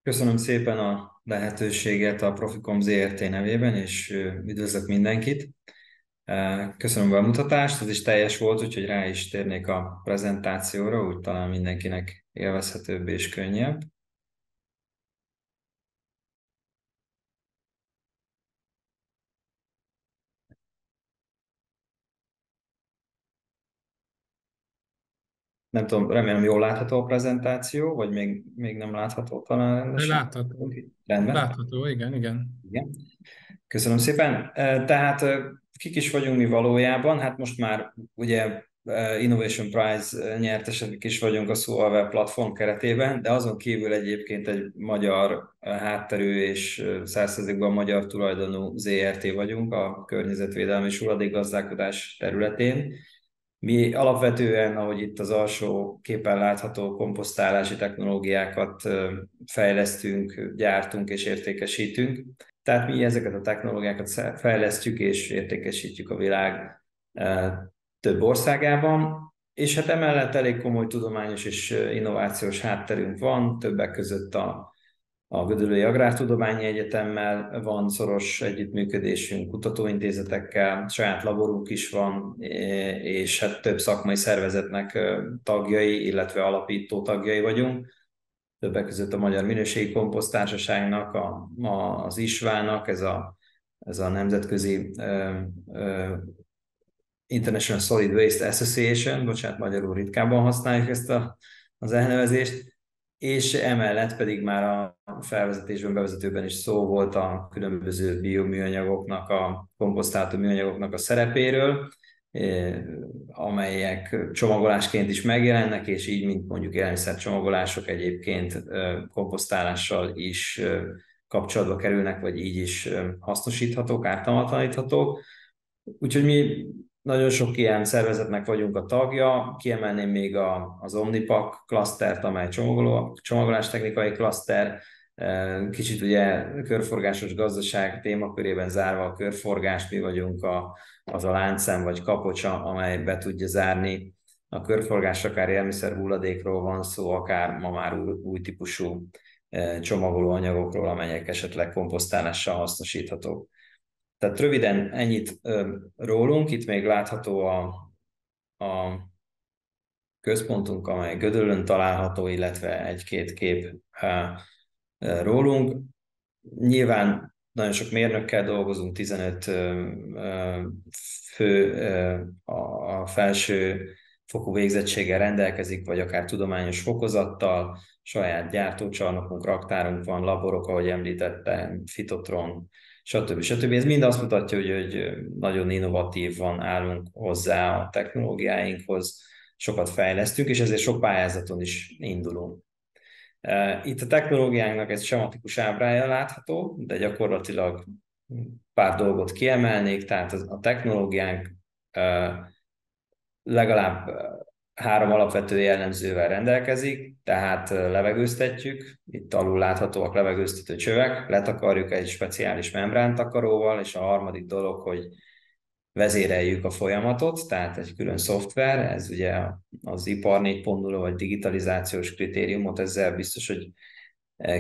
Köszönöm szépen a lehetőséget a Proficom ZRT nevében, és üdvözlök mindenkit. Köszönöm a bemutatást, ez is teljes volt, úgyhogy rá is térnék a prezentációra, úgy talán mindenkinek élvezhetőbb és könnyebb. Nem tudom, remélem jól látható a prezentáció, vagy még nem látható talán rendesen. Látható. Rendben? Látható, igen, igen. Igen. Köszönöm szépen. Tehát kik is vagyunk mi valójában? Hát most már ugye Innovation Prize nyertesek is vagyunk a Suave platform keretében, de azon kívül egyébként egy magyar hátterű és 100%-ban magyar tulajdonú ZRT vagyunk a környezetvédelmi és hulladékgazdálkodás területén. Mi alapvetően, ahogy itt az alsó képen látható, komposztálási technológiákat fejlesztünk, gyártunk és értékesítünk. Tehát mi ezeket a technológiákat fejlesztjük és értékesítjük a világ több országában, és hát emellett elég komoly tudományos és innovációs hátterünk van, többek között a Gödöllői Agrártudományi Egyetemmel van szoros együttműködésünk, kutatóintézetekkel, saját laborunk is van, és hát több szakmai szervezetnek tagjai, illetve alapító tagjai vagyunk. Többek között a Magyar Minőségi Komposztársaságnak, az ISVÁ-nak, ez a nemzetközi International Solid Waste Association, bocsánat, magyarul ritkában használjuk ezt az elnevezést, és emellett pedig már a felvezetésben, bevezetőben is szó volt a különböző bioműanyagoknak, a komposztálható műanyagoknak a szerepéről, amelyek csomagolásként is megjelennek, és így, mint mondjuk élelmiszercsomagolások egyébként komposztálással is kapcsolatba kerülnek, vagy így is hasznosíthatók, ártalmatlaníthatók. Úgyhogy mi nagyon sok ilyen szervezetnek vagyunk a tagja, kiemelném még az Omnipac klasztert, amely csomagolástechnikai klaszter, kicsit ugye körforgásos gazdaság témakörében zárva a körforgást, mi vagyunk az a láncszem vagy kapocsa, amely be tudja zárni a körforgást, akár élelmiszer hulladékról van szó, akár ma már új típusú csomagoló anyagokról, amelyek esetleg komposztálással hasznosíthatók. Tehát röviden ennyit rólunk, itt még látható a központunk, amely Gödöllőn található, illetve egy-két kép rólunk. Nyilván nagyon sok mérnökkel dolgozunk, 15 fő a felső fokú végzettséggel rendelkezik, vagy akár tudományos fokozattal, saját gyártócsarnokunk, raktárunk van, laborok, ahogy említettem, Fitotron, stb. Stb. Ez mind azt mutatja, hogy nagyon innovatívan állunk hozzá a technológiáinkhoz, sokat fejlesztünk, és ezért sok pályázaton is indulunk. Itt a technológiánknak egy sematikus ábrája látható, de gyakorlatilag pár dolgot kiemelnék, tehát a technológiánk legalább három alapvető jellemzővel rendelkezik, tehát levegőztetjük, itt alul láthatóak levegőztető csövek, letakarjuk egy speciális membránttakaróval, és a harmadik dolog, hogy vezéreljük a folyamatot, tehát egy külön szoftver, ez ugye az ipar 4.0 vagy digitalizációs kritériumot, ezzel biztos, hogy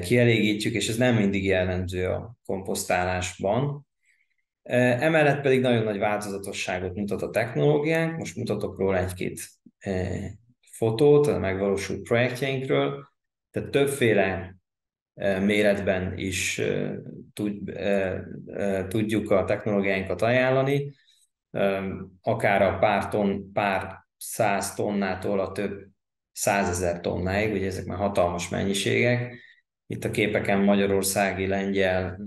kielégítjük, és ez nem mindig jellemző a komposztálásban. Emellett pedig nagyon nagy változatosságot mutat a technológiánk, most mutatok róla egy-két fotót a megvalósult projektjeinkről, tehát többféle méretben is tudjuk a technológiáinkat ajánlani, akár a pár száz tonnától a több százezer tonnáig, ugye ezek már hatalmas mennyiségek. Itt a képeken magyarországi, lengyel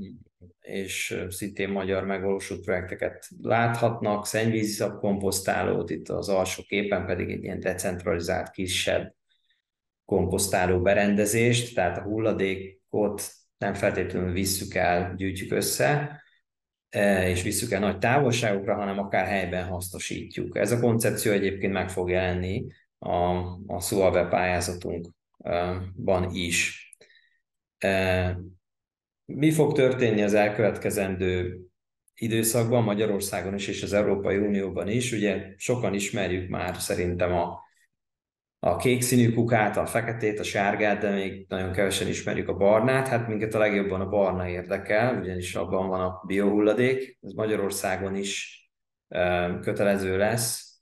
és szintén magyar megvalósult projekteket láthatnak, szennyvízi szapkomposztálót, itt az alsó képen pedig egy ilyen decentralizált, kisebb komposztáló berendezést, tehát a hulladékot nem feltétlenül visszük el, gyűjtjük össze, és visszük el nagy távolságokra, hanem akár helyben hasznosítjuk. Ez a koncepció egyébként meg fog jelenni a Suave pályázatunkban is. Mi fog történni az elkövetkezendő időszakban Magyarországon is és az Európai Unióban is? Ugye sokan ismerjük már szerintem a kék színű kukát, a feketét, a sárgát, de még nagyon kevesen ismerjük a barnát. Hát minket a legjobban a barna érdekel, ugyanis abban van a biohulladék. Ez Magyarországon is kötelező lesz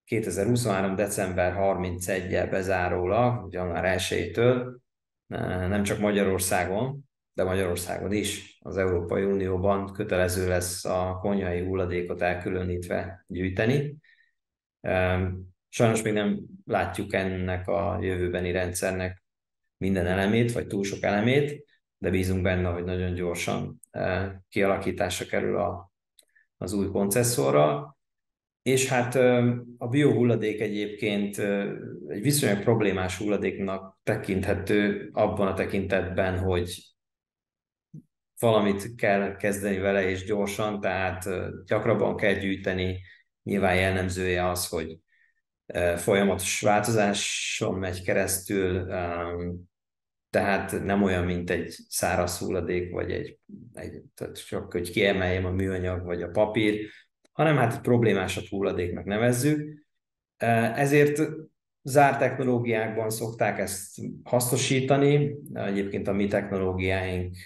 2023. december 31-jel bezárólag, január 1-től, nem csak Magyarországon, de Magyarországon is, az Európai Unióban kötelező lesz a konyhai hulladékot elkülönítve gyűjteni. Sajnos még nem látjuk ennek a jövőbeni rendszernek minden elemét, vagy túl sok elemét, de bízunk benne, hogy nagyon gyorsan kialakításra kerül az új koncesszorral. És hát a biohulladék egyébként egy viszonylag problémás hulladéknak tekinthető abban a tekintetben, hogy valamit kell kezdeni vele és gyorsan, tehát gyakrabban kell gyűjteni. Nyilván jellemzője az, hogy folyamatos változáson megy keresztül, tehát nem olyan, mint egy száraz hulladék, vagy tehát csak hogy kiemeljem a műanyag vagy a papír, hanem hát egy problémásabb hulladéknak nevezzük. Ezért zárt technológiákban szokták ezt hasznosítani. Egyébként a mi technológiáink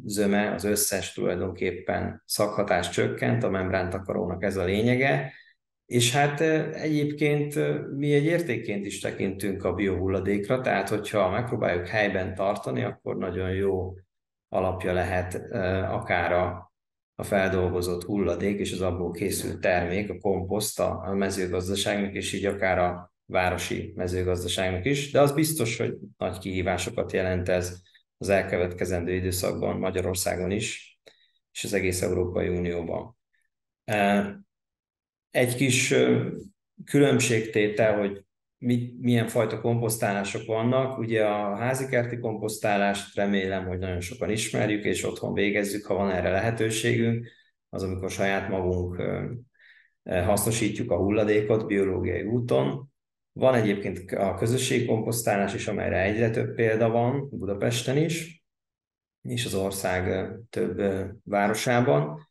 zöme, az összes tulajdonképpen szaghatás csökkent, a membránntakarónak ez a lényege. És hát egyébként mi egy értékként is tekintünk a biohulladékra, tehát hogyha megpróbáljuk helyben tartani, akkor nagyon jó alapja lehet akár a feldolgozott hulladék és az abból készült termék, a komposzt a mezőgazdaságnak, és így akár a városi mezőgazdaságnak is, de az biztos, hogy nagy kihívásokat jelent ez az elkövetkezendő időszakban Magyarországon is, és az egész Európai Unióban. Egy kis különbségtétel, hogy milyen fajta komposztálások vannak. Ugye a házikerti komposztálást remélem, hogy nagyon sokan ismerjük, és otthon végezzük, ha van erre lehetőségünk. Az, amikor saját magunk hasznosítjuk a hulladékot biológiai úton. Van egyébként a közösségi komposztálás is, amelyre egyre több példa van Budapesten is, és az ország több városában.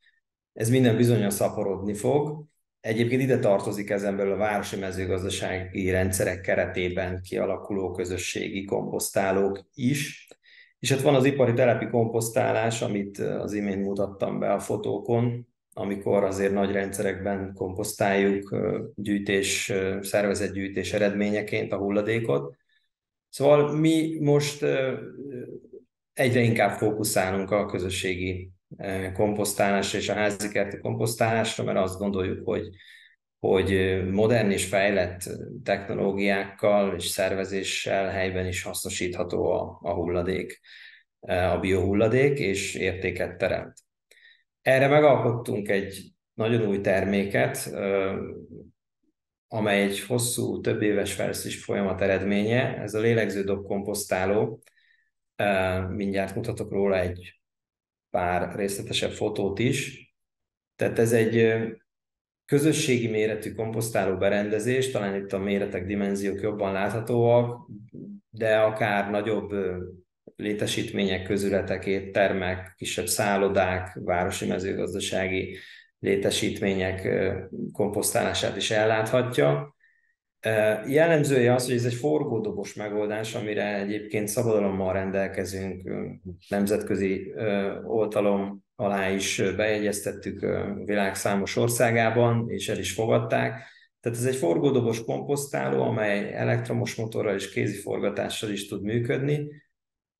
Ez minden bizonnyal szaporodni fog. Egyébként ide tartozik ezen belül a városi mezőgazdasági rendszerek keretében kialakuló közösségi komposztálók is. És ott van az ipari telepi komposztálás, amit az imént mutattam be a fotókon, amikor azért nagy rendszerekben komposztáljuk szervezett gyűjtés eredményeként a hulladékot. Szóval mi most egyre inkább fókuszálunk a közösségi komposztálásra és a házikerti komposztálásra, mert azt gondoljuk, hogy modern és fejlett technológiákkal és szervezéssel helyben is hasznosítható a hulladék, a biohulladék, és értéket teremt. Erre megalkottunk egy nagyon új terméket, amely egy hosszú, több éves fejlesztési folyamat eredménye. Ez a lélegződob komposztáló. Mindjárt mutatok róla egy pár részletesebb fotót is. Tehát ez egy közösségi méretű komposztáló berendezés, talán itt a méretek, dimenziók jobban láthatóak, de akár nagyobb létesítmények, közületek, éttermek, kisebb szállodák, városi mezőgazdasági létesítmények komposztálását is elláthatja. Jellemzője az, hogy ez egy forgódobos megoldás, amire egyébként szabadalommal rendelkezünk, nemzetközi oltalom alá is bejegyeztettük világ számos országában, és el is fogadták. Tehát ez egy forgódobos komposztáló, amely elektromos motorral és kéziforgatással is tud működni.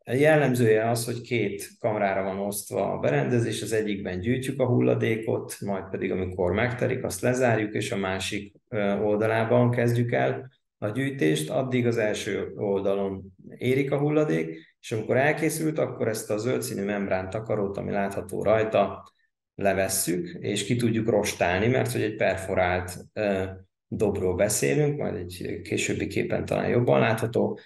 Jellemzője az, hogy két kamrára van osztva a berendezés, az egyikben gyűjtjük a hulladékot, majd pedig amikor megterik, azt lezárjuk, és a másik oldalában kezdjük el a gyűjtést, addig az első oldalon érik a hulladék, és amikor elkészült, akkor ezt a zöld színű membrán takarót, ami látható rajta, levesszük, és ki tudjuk rostálni, mert hogy egy perforált dobról beszélünk, majd egy későbbi képen talán jobban látható,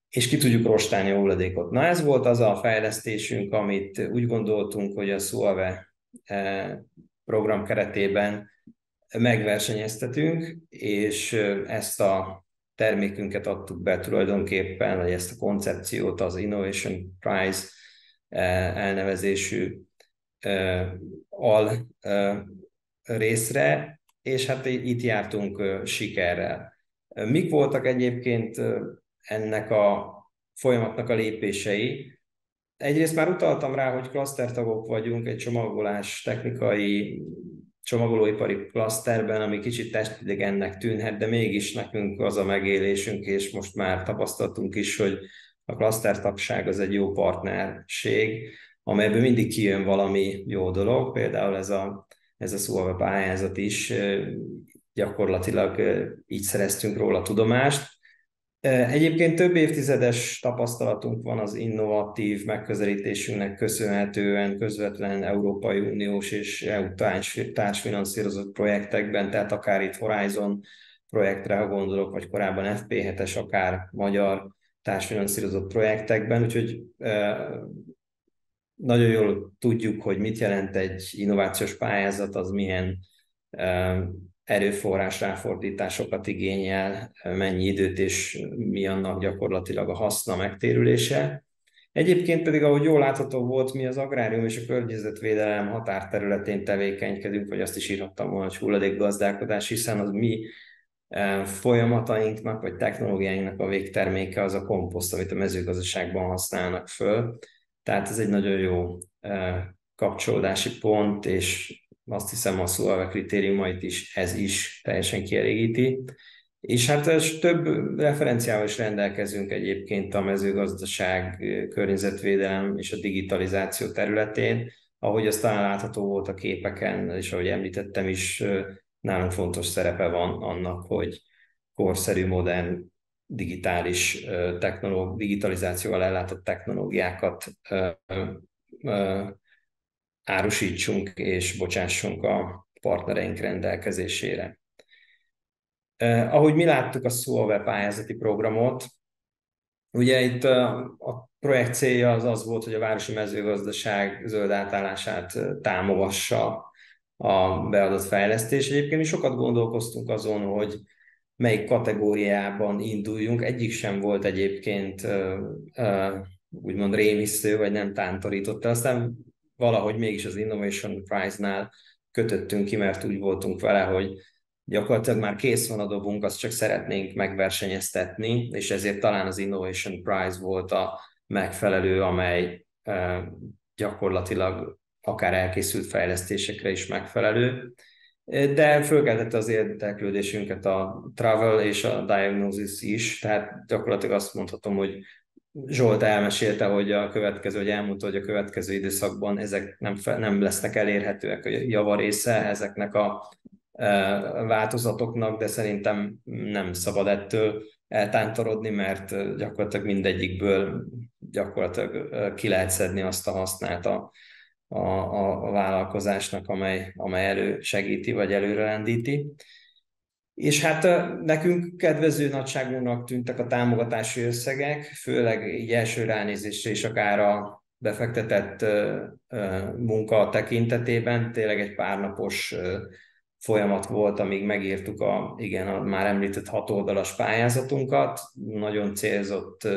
és ki tudjuk rostálni a hulladékot. Na ez volt az a fejlesztésünk, amit úgy gondoltunk, hogy a SUAVE program keretében megversenyeztetünk, és ezt a termékünket adtuk be tulajdonképpen, vagy ezt a koncepciót az Innovation Prize elnevezésű al részre, és hát itt jártunk sikerrel. Mik voltak egyébként ennek a folyamatnak a lépései? Egyrészt már utaltam rá, hogy klasztertagok vagyunk egy csomagolás technikai, csomagolóipari klaszterben, ami kicsit testidegennek tűnhet, de mégis nekünk az a megélésünk, és most már tapasztaltunk is, hogy a klasztertagság az egy jó partnerség, amelyből mindig kijön valami jó dolog, például ez a Suave pályázat is, gyakorlatilag így szereztünk róla tudomást. Egyébként több évtizedes tapasztalatunk van az innovatív megközelítésünknek köszönhetően közvetlen Európai Uniós és EU társfinanszírozott projektekben, tehát akár itt Horizon projektre, ha gondolok, vagy korábban FP7-es, akár magyar társfinanszírozott projektekben, úgyhogy nagyon jól tudjuk, hogy mit jelent egy innovációs pályázat, az milyen erőforrás ráfordításokat igényel, mennyi időt és mi annak gyakorlatilag a haszna megtérülése. Egyébként pedig, ahogy jól látható volt, mi az agrárium és a környezetvédelem határterületén tevékenykedünk, vagy azt is írhattam volna, hogy hulladékgazdálkodás, hiszen az mi folyamatainknak, vagy technológiáinknak a végterméke az a komposzt, amit a mezőgazdaságban használnak föl. Tehát ez egy nagyon jó kapcsolódási pont, és azt hiszem a Suave kritériumait is ez is teljesen kielégíti. És hát több referenciával is rendelkezünk egyébként a mezőgazdaság, környezetvédelem és a digitalizáció területén, ahogy az talán látható volt a képeken, és ahogy említettem is, nálunk fontos szerepe van annak, hogy korszerű, modern, digitális digitalizációval ellátott technológiákat árusítsunk és bocsássunk a partnereink rendelkezésére. Ahogy mi láttuk a Suave pályázati programot, ugye itt a projekt célja az volt, hogy a városi mezőgazdaság zöld átállását támogassa a beadott fejlesztés. Egyébként mi sokat gondolkoztunk azon, hogy melyik kategóriában induljunk. Egyik sem volt egyébként úgymond rémisztő, vagy nem tántorította. Aztán valahogy mégis az Innovation Prize-nál kötöttünk ki, mert úgy voltunk vele, hogy gyakorlatilag már kész van a dobunk, azt csak szeretnénk megversenyeztetni, és ezért talán az Innovation Prize volt a megfelelő, amely gyakorlatilag akár elkészült fejlesztésekre is megfelelő. De fölkeltette az érdeklődésünket a travel és a diagnosis is, tehát gyakorlatilag azt mondhatom, hogy Zsolt elmesélte, hogy hogy elmondta, hogy a következő időszakban ezek nem lesznek elérhetőek a javarésze ezeknek a változatoknak, de szerintem nem szabad ettől eltántorodni, mert gyakorlatilag mindegyikből gyakorlatilag ki lehet szedni azt a hasznát a vállalkozásnak, amely elősegíti vagy előrelendíti. És hát nekünk kedvező nagyságúnak tűntek a támogatási összegek, főleg így első ránézésre is akár a befektetett munka tekintetében. Tényleg egy párnapos folyamat volt, amíg megírtuk a már említett 6 oldalas pályázatunkat. Nagyon célzott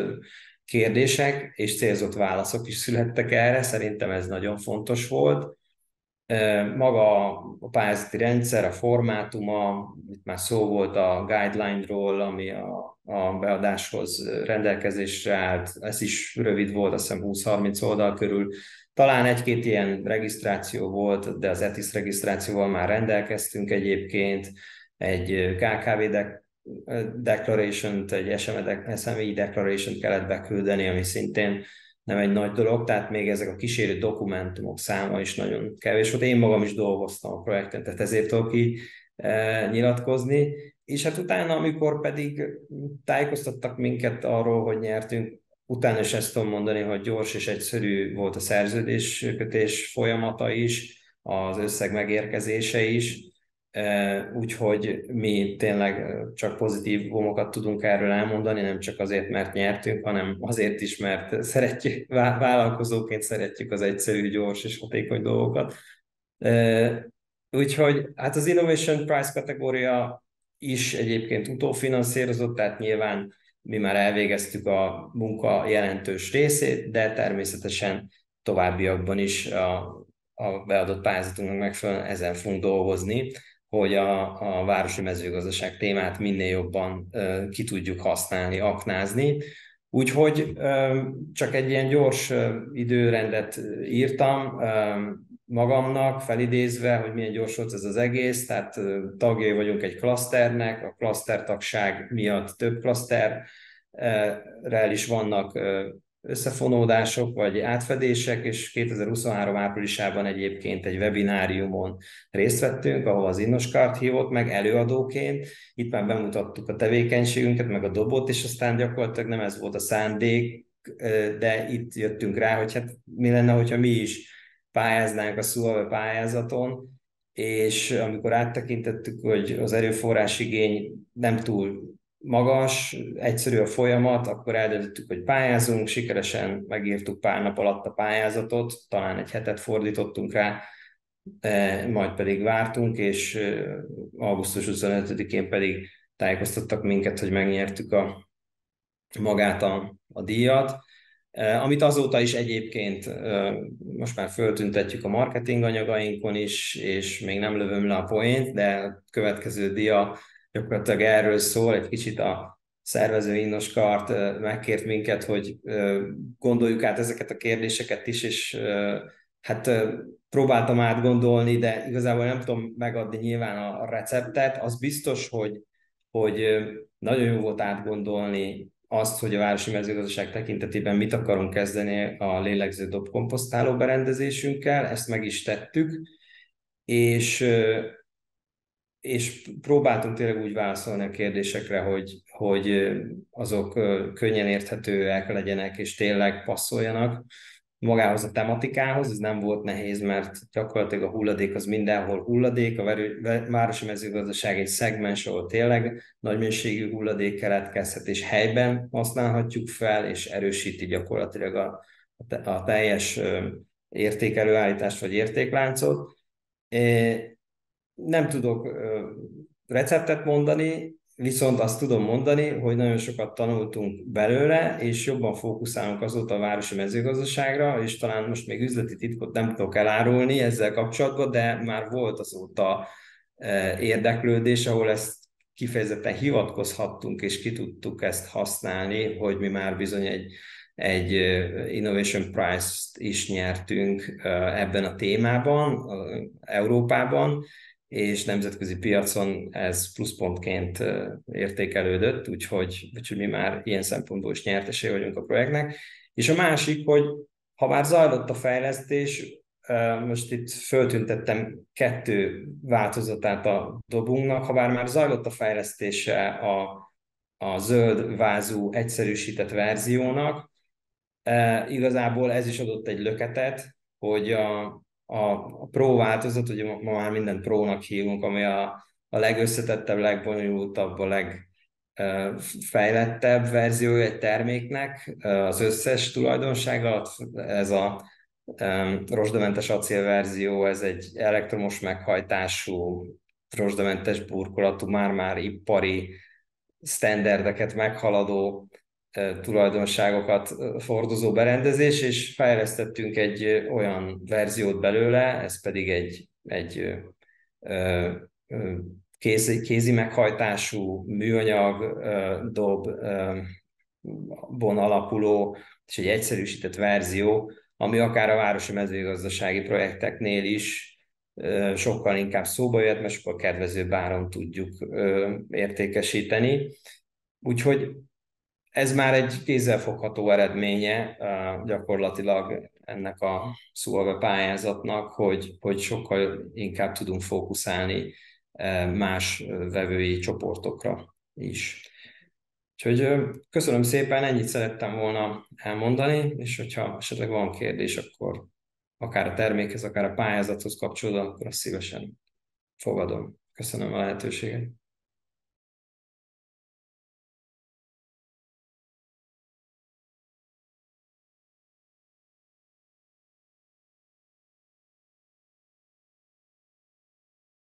kérdések és célzott válaszok is születtek erre. Szerintem ez nagyon fontos volt. Maga a pályázati rendszer, a formátuma, itt már szó volt a guideline-ról, ami a beadáshoz rendelkezésre állt, ez is rövid volt, azt hiszem 20-30 oldal körül. Talán egy-két ilyen regisztráció volt, de az ETIS regisztrációval már rendelkeztünk egyébként, egy KKV declaration-t, egy SME declaration-t kellett beküldeni, ami szintén nem egy nagy dolog, tehát még ezek a kísérő dokumentumok száma is nagyon kevés volt. Én magam is dolgoztam a projekten, tehát ezért tudok így nyilatkozni. És hát utána, amikor pedig tájékoztattak minket arról, hogy nyertünk, utána is ezt tudom mondani, hogy gyors és egyszerű volt a szerződéskötés folyamata is, az összeg megérkezése is, úgyhogy mi tényleg csak pozitív gomokat tudunk erről elmondani, nem csak azért, mert nyertünk, hanem azért is, mert szeretjük, vállalkozóként szeretjük az egyszerű, gyors és hatékony dolgokat. Úgyhogy hát az Innovation Prize kategória is egyébként utófinanszírozott, tehát nyilván mi már elvégeztük a munka jelentős részét, de természetesen továbbiakban is a beadott pályázatunknak megfelelően ezen fogunk dolgozni, hogy a városi mezőgazdaság témát minél jobban ki tudjuk használni, aknázni. Úgyhogy csak egy ilyen gyors időrendet írtam magamnak, felidézve, hogy milyen gyors volt ez az egész. Tehát tagjai vagyunk egy klaszternek, a klasztertagság miatt több klaszterrel is vannak összefonódások vagy átfedések, és 2023 áprilisában egyébként egy webináriumon részt vettünk, ahol az Innoskart hívott meg előadóként. Itt már bemutattuk a tevékenységünket, meg a dobot, és aztán gyakorlatilag nem ez volt a szándék, de itt jöttünk rá, hogy hát mi lenne, hogyha mi is pályáznánk a SUAVE pályázaton, és amikor áttekintettük, hogy az erőforrás igény nem túl magas, egyszerű a folyamat, akkor eldöntöttük, hogy pályázunk, sikeresen megírtuk pár nap alatt a pályázatot, talán egy hetet fordítottunk rá, majd pedig vártunk, és augusztus 25-én pedig tájékoztattak minket, hogy megnyertük magát a díjat, amit azóta is egyébként most már föltüntetjük a marketing anyagainkon is, és még nem lövöm le a poént, de a következő dia gyakorlatilag erről szól, egy kicsit a szervező Innoskart megkért minket, hogy gondoljuk át ezeket a kérdéseket is, és hát próbáltam átgondolni, de igazából nem tudom megadni nyilván a receptet. Az biztos, hogy nagyon jó volt átgondolni azt, hogy a városi mezőgazdaság tekintetében mit akarunk kezdeni a lélegződob komposztáló berendezésünkkel, ezt meg is tettük, és és próbáltunk tényleg úgy válaszolni a kérdésekre, hogy azok könnyen érthetőek legyenek, és tényleg passzoljanak magához a tematikához. Ez nem volt nehéz, mert gyakorlatilag a hulladék az mindenhol hulladék, a városi mezőgazdaság egy szegmens, ahol tényleg nagy mennyiségű hulladék keletkezhet, és helyben használhatjuk fel, és erősíti gyakorlatilag a teljes értékelőállítást vagy értékláncot. Nem tudok receptet mondani, viszont azt tudom mondani, hogy nagyon sokat tanultunk belőle, és jobban fókuszálunk azóta a városi mezőgazdaságra, és talán most még üzleti titkot nem tudok elárulni ezzel kapcsolatban, de már volt azóta érdeklődés, ahol ezt kifejezetten hivatkozhattunk, és ki tudtuk ezt használni, hogy mi már bizony egy Innovation Prize-t is nyertünk ebben a témában, Európában, és nemzetközi piacon ez pluszpontként értékelődött, úgyhogy mi már ilyen szempontból is nyertesei vagyunk a projektnek. És a másik, hogy ha már zajlott a fejlesztés, most itt föltüntettem 2 változatát a dobunknak, ha bár már zajlott a fejlesztése a zöld vázú egyszerűsített verziónak, igazából ez is adott egy löketet, hogy a Pro változat, ugye ma már mindent Pro-nak hívunk, ami a legösszetettebb, legbonyolultabb, a legfejlettebb verziója egy terméknek, az összes tulajdonság alatt. Ez a rozsdamentes acélverzió, ez egy elektromos meghajtású, rozsdamentes burkolatú, már-már ipari sztenderdeket meghaladó tulajdonságokat hordozó berendezés, és fejlesztettünk egy olyan verziót belőle, ez pedig egy kézi meghajtású műanyag dobon alapuló, és egy egyszerűsített verzió, ami akár a városi mezőgazdasági projekteknél is sokkal inkább szóba jött, mert sokkal kedvezőbb áron tudjuk értékesíteni. Úgyhogy ez már egy kézzelfogható eredménye gyakorlatilag ennek a SUAVE pályázatnak, hogy sokkal inkább tudunk fókuszálni más vevői csoportokra is. Úgyhogy köszönöm szépen, ennyit szerettem volna elmondani, és hogyha esetleg van kérdés, akkor akár a termékhez, akár a pályázathoz kapcsolódóan, akkor azt szívesen fogadom. Köszönöm a lehetőséget.